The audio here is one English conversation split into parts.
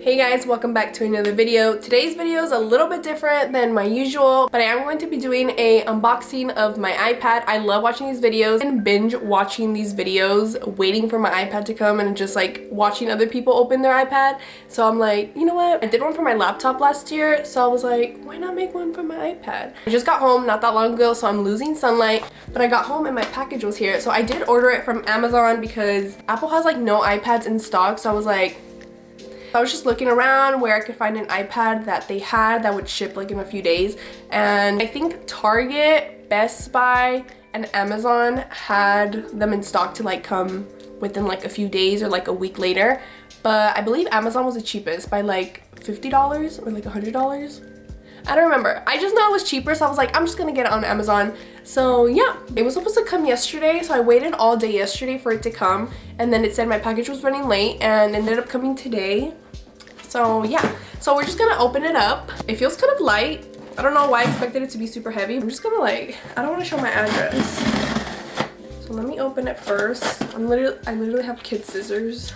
Hey guys, welcome back to another video. Today's video is a little bit different than my usual, but I am going to be doing a unboxing of my iPad. I love watching these videos and binge watching these videos, waiting for my iPad to come and just like watching other people open their iPad. So I'm like, you know what? I did one for my laptop last year, so I was like, why not make one for my iPad? I just got home not that long ago, so I'm losing sunlight, but I got home and my package was here. So I did order it from Amazon because Apple has like no iPads in stock, so I was just looking around where I could find an iPad that they had that would ship like in a few days, and I think Target, Best Buy, and Amazon had them in stock to like come within like a few days or like a week later, but I believe Amazon was the cheapest by like $50 or like $100. I don't remember. I just know it was cheaper, so I was like, I'm just gonna get it on Amazon. So yeah, it was supposed to come yesterday, so I waited all day yesterday for it to come, and then it said my package was running late and ended up coming today. So yeah, so we're just gonna open it up. It feels kind of light. I don't know why I expected it to be super heavy. I'm just gonna like, I don't want to show my address. So let me open it first. I literally have kid scissors.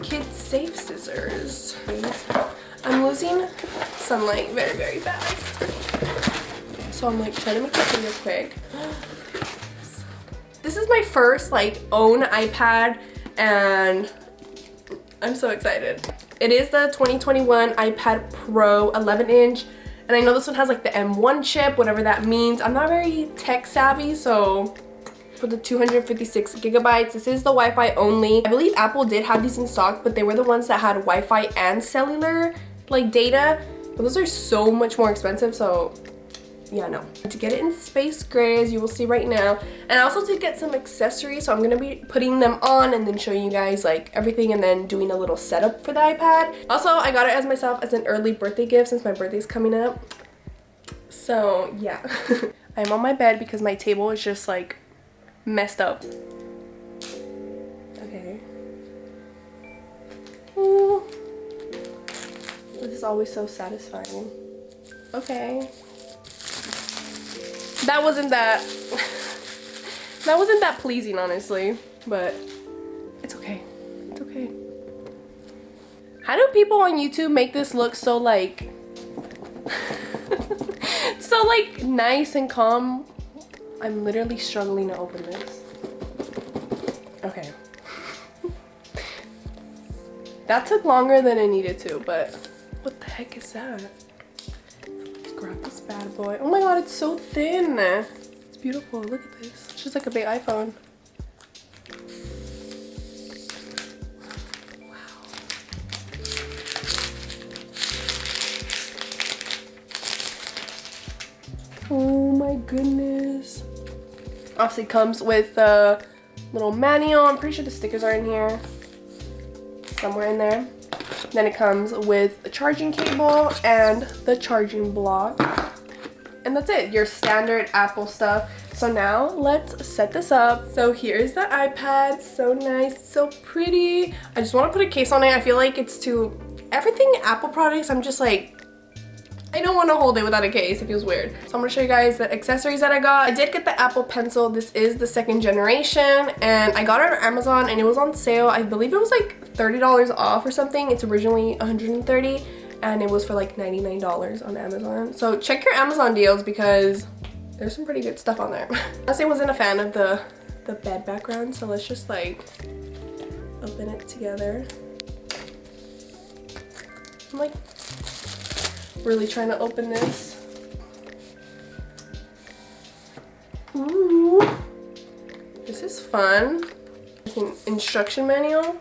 Kid safe scissors. I'm losing sunlight very, very fast. So I'm like trying to make this video quick. This is my first like own iPad and I'm so excited. It is the 2021 iPad Pro 11-inch, and I know this one has like the M1 chip, whatever that means. I'm not very tech savvy, so for the 256 gigabytes, this is the Wi-Fi only. I believe Apple did have these in stock, but they were the ones that had Wi-Fi and cellular like data, but those are so much more expensive, so yeah, no. To get it in space gray, as you will see right now, and I also did get some accessories, so I'm gonna be putting them on and then showing you guys like everything and then doing a little setup for the iPad. Also, I got it as myself as an early birthday gift since my birthday's coming up. So yeah. I'm on my bed because my table is just like messed up. Okay. Ooh. This is always so satisfying. Okay. That wasn't that pleasing, honestly, but it's okay. It's okay. How do people on YouTube make this look so like so like nice and calm? I'm literally struggling to open this. Okay. That took longer than it needed to, but what the heck is that? Grab this bad boy. Oh my god, it's so thin. It's beautiful. Look at this. It's just like a big iPhone. Wow. Oh my goodness. Obviously comes with a little manual. I'm pretty sure the stickers are in here. Somewhere in there. Then it comes with a charging cable and the charging block. And that's it, your standard Apple stuff. So now let's set this up. So here's the iPad, so nice, so pretty. I just want to put a case on it. I feel like it's too, everything Apple products, I'm just like, I don't want to hold it without a case. It feels weird. So I'm going to show you guys the accessories that I got. I did get the Apple Pencil. This is the 2nd generation, and I got it on Amazon and it was on sale. I believe it was like $30 off or something. It's originally $130 and it was for like $99 on Amazon. So check your Amazon deals because there's some pretty good stuff on there. Honestly, I wasn't a fan of the bed background, so let's just like open it together. I'm like really trying to open this. Ooh, this is fun. Instruction manual,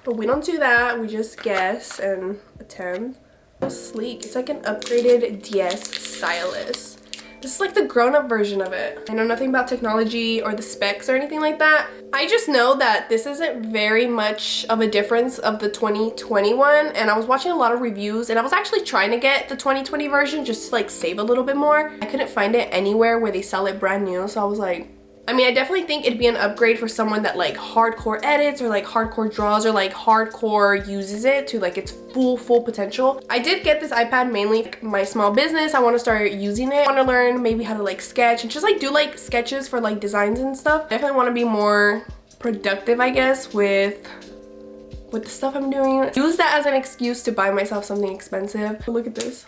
but we don't do that. We just guess and attempt. So sleek. It's like an upgraded DS stylus. This is like the grown-up version of it. I know nothing about technology or the specs or anything like that. I just know that this isn't very much of a difference of the 2021, and I was watching a lot of reviews and I was actually trying to get the 2020 version just to like save a little bit more. I couldn't find it anywhere where they sell it brand new, so I was like, I mean, I definitely think it'd be an upgrade for someone that like hardcore edits or like hardcore draws or like hardcore uses it to like its full potential. I did get this iPad mainly for my small business. I want to start using it. I want to learn maybe how to like sketch and just like do like sketches for like designs and stuff. Definitely want to be more productive, I guess, with with the stuff I'm doing. Use that as an excuse to buy myself something expensive. Look at this.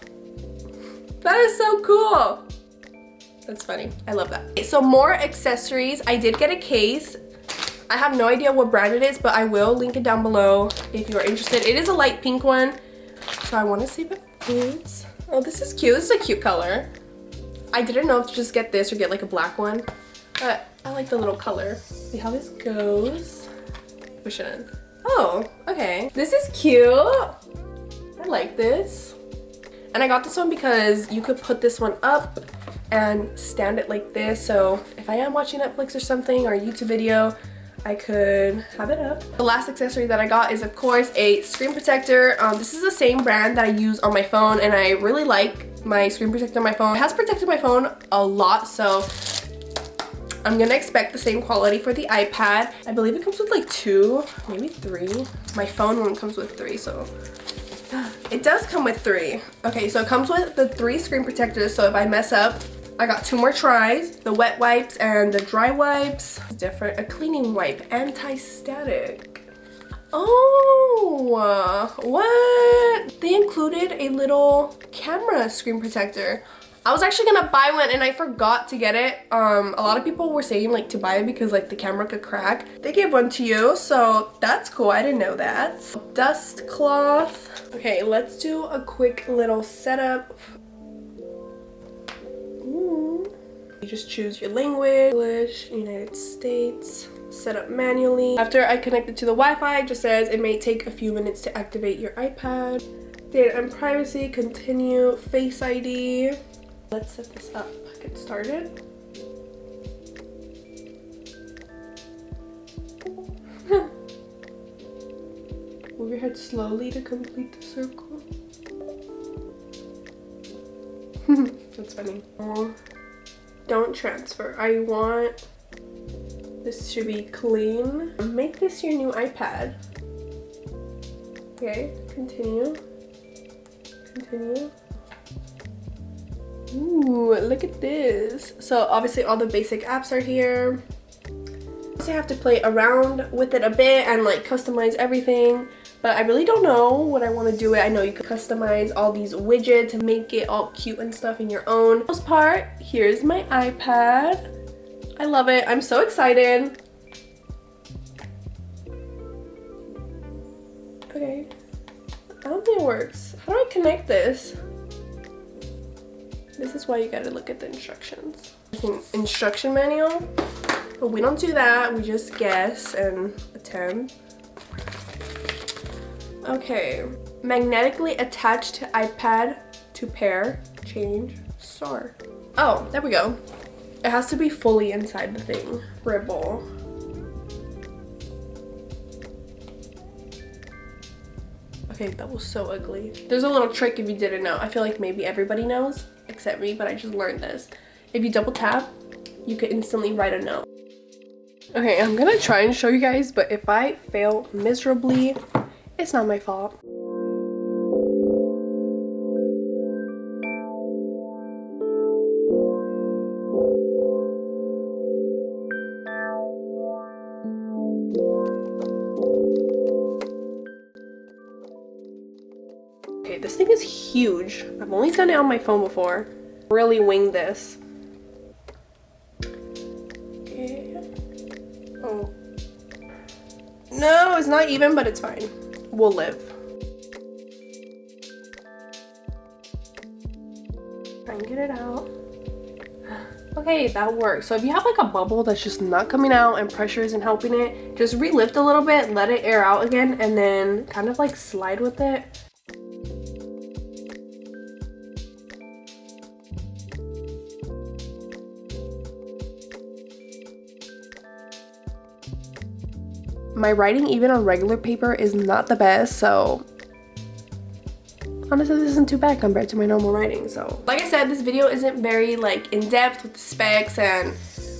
That is so cool. That's funny. I love that. Okay, so more accessories. I did get a case. I have no idea what brand it is, but I will link it down below if you are interested. It is a light pink one, so I want to see if it fits. Oh, this is cute. This is a cute color. I didn't know if to just get this or get like a black one, but I like the little color. See how this goes. Push it in. Oh, okay. This is cute. I like this. And I got this one because you could put this one up and stand it like this. So if I am watching Netflix or something or a YouTube video, I could have it up. The last accessory that I got is of course a screen protector. This is the same brand that I use on my phone, and I really like my screen protector on my phone. It has protected my phone a lot, so I'm gonna expect the same quality for the iPad. I believe it comes with like 2, maybe 3. My phone one comes with 3, so it does come with 3. Okay, so it comes with the 3 screen protectors, so if I mess up, I got 2 more tries. The wet wipes and the dry wipes. Different, a cleaning wipe, anti-static. Oh, what? They included a little camera screen protector. I was actually gonna buy one and I forgot to get it. A lot of people were saying like to buy it because like the camera could crack. They gave one to you, so that's cool. I didn't know that. Dust cloth. Okay, let's do a quick little setup. Ooh. You just choose your language, English, United States, set up manually. After I connect it to the Wi-Fi, it just says it may take a few minutes to activate your iPad. Data and privacy, continue, Face ID. Let's set this up, get started. Move your head slowly to complete the circle. That's funny. Don't transfer. I want this to be clean. Make this your new iPad. Okay, continue. Continue. Ooh, look at this. So obviously all the basic apps are here. So I have to play around with it a bit and like customize everything, but I really don't know what I want to do it. I know you can customize all these widgets and make it all cute and stuff in your own. For the most part, here's my iPad. I love it. I'm so excited. Okay. I don't think it works. How do I connect this? This is why you gotta look at the instructions. Instruction manual, but we don't do that. We just guess and attempt. Okay, magnetically attached to iPad to pair, change, star. Oh, there we go. It has to be fully inside the thing. Ribble. Okay, that was so ugly. There's a little trick if you didn't know. I feel like maybe everybody knows except me, but I just learned this. If you double tap, you can instantly write a note. Okay, I'm gonna try and show you guys, but if I fail miserably, it's not my fault. Okay, this thing is huge. I've only done it on my phone before. Really wing this. Okay. Oh. No, it's not even, but it's fine. We'll live. Try and get it out. Okay, that works. So if you have like a bubble that's just not coming out and pressure isn't helping it, just relift a little bit, let it air out again, and then kind of like slide with it. My writing even on regular paper is not the best, so honestly this isn't too bad compared to my normal writing. So like I said, this video isn't very like in-depth with the specs and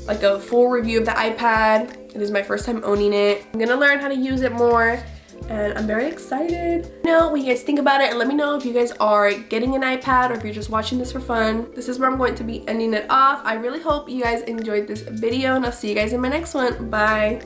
like a full review of the iPad. It is my first time owning it. I'm gonna learn how to use it more and I'm very excited. Let me know what you guys think about it, and let me know if you guys are getting an iPad or if you're just watching this for fun. This is where I'm going to be ending it off. I really hope you guys enjoyed this video, and I'll see you guys in my next one. Bye.